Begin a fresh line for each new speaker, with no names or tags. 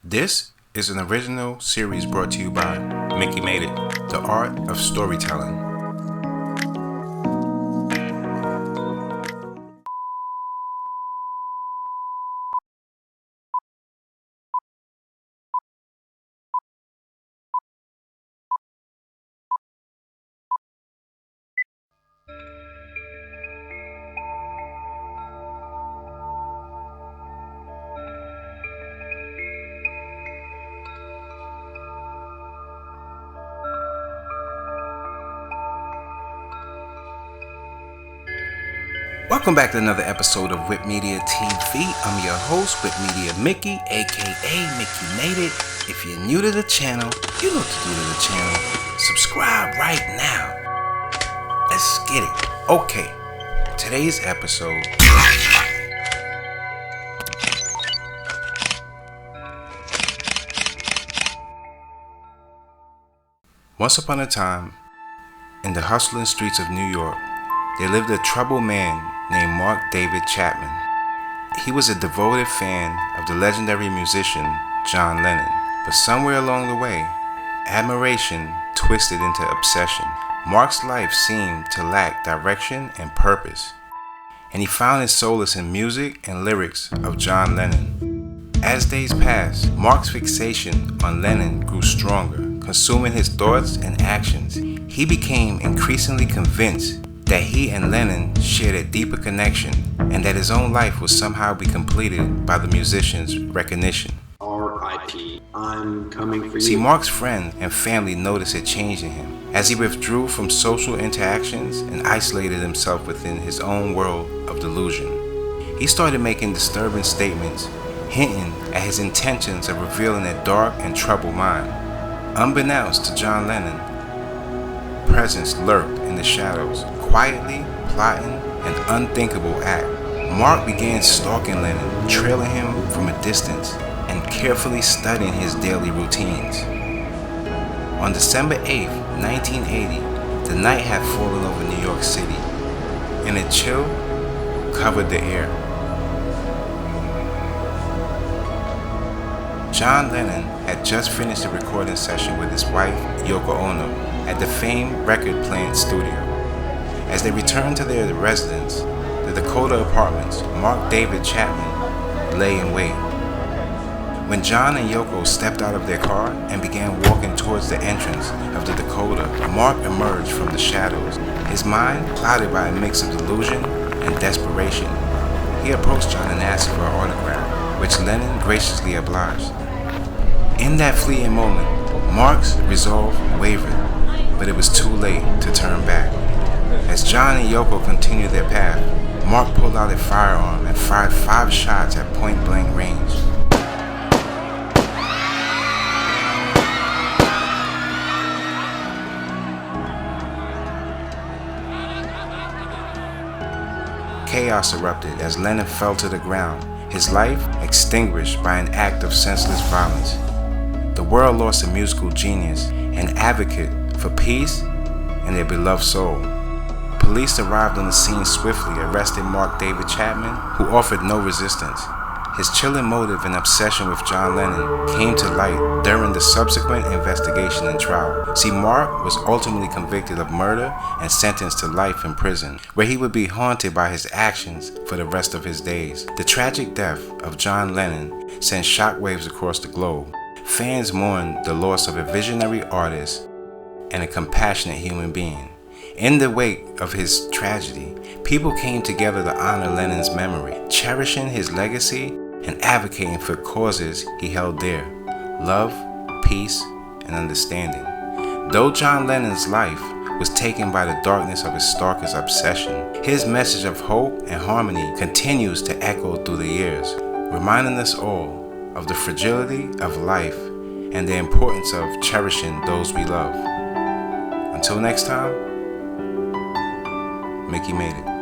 This is an original series brought to you by Mickey Made It, the art of storytelling. Welcome back to another episode of Whip Media TV. I'm your host, Whip Media Mickey, aka Mickey Made It. If you're new to the channel, you know what to do to the channel. Subscribe right now. Let's get it. Okay, today's episode. Once upon a time, in the hustling streets of New York, there lived a troubled man named Mark David Chapman. He was a devoted fan of the legendary musician John Lennon, but somewhere along the way, admiration twisted into obsession. Mark's life seemed to lack direction and purpose, and he found his solace in music and lyrics of John Lennon. As days passed, Mark's fixation on Lennon grew stronger, consuming his thoughts and actions. He became increasingly convinced that he and Lennon shared a deeper connection and that his own life would somehow be completed by the musician's recognition.
R.I.P. I'm coming for you.
See, Mark's friends and family noticed a change in him as he withdrew from social interactions and isolated himself within his own world of delusion. He started making disturbing statements, hinting at his intentions of revealing a dark and troubled mind. Unbeknownst to John Lennon, presence lurked in the shadows, quietly plotting an unthinkable act. Mark began stalking Lennon, trailing him from a distance, and carefully studying his daily routines. On December 8, 1980, the night had fallen over New York City, and a chill covered the air. John Lennon had just finished a recording session with his wife, Yoko Ono, at the famed record plant studio. As they returned to their residence, the Dakota Apartments, Mark David Chapman lay in wait. When John and Yoko stepped out of their car and began walking towards the entrance of the Dakota, Mark emerged from the shadows, his mind clouded by a mix of delusion and desperation. He approached John and asked for an autograph, which Lennon graciously obliged. In that fleeting moment, Mark's resolve wavered, but it was too late to turn back. As John and Yoko continued their path, Mark pulled out a firearm and fired 5 shots at point-blank range. Chaos erupted as Lennon fell to the ground, his life extinguished by an act of senseless violence. The world lost a musical genius, an advocate for peace and their beloved soul. Police arrived on the scene swiftly, arresting Mark David Chapman, who offered no resistance. His chilling motive and obsession with John Lennon came to light during the subsequent investigation and trial. See, Mark was ultimately convicted of murder and sentenced to life in prison, where he would be haunted by his actions for the rest of his days. The tragic death of John Lennon sent shockwaves across the globe. Fans mourned the loss of a visionary artist and a compassionate human being. In the wake of his tragedy, people came together to honor Lennon's memory, cherishing his legacy and advocating for causes he held dear: love, peace, and understanding. Though John Lennon's life was taken by the darkness of his stalker's obsession, his message of hope and harmony continues to echo through the years, reminding us all of the fragility of life and the importance of cherishing those we love. Until next time, Mickey Made It.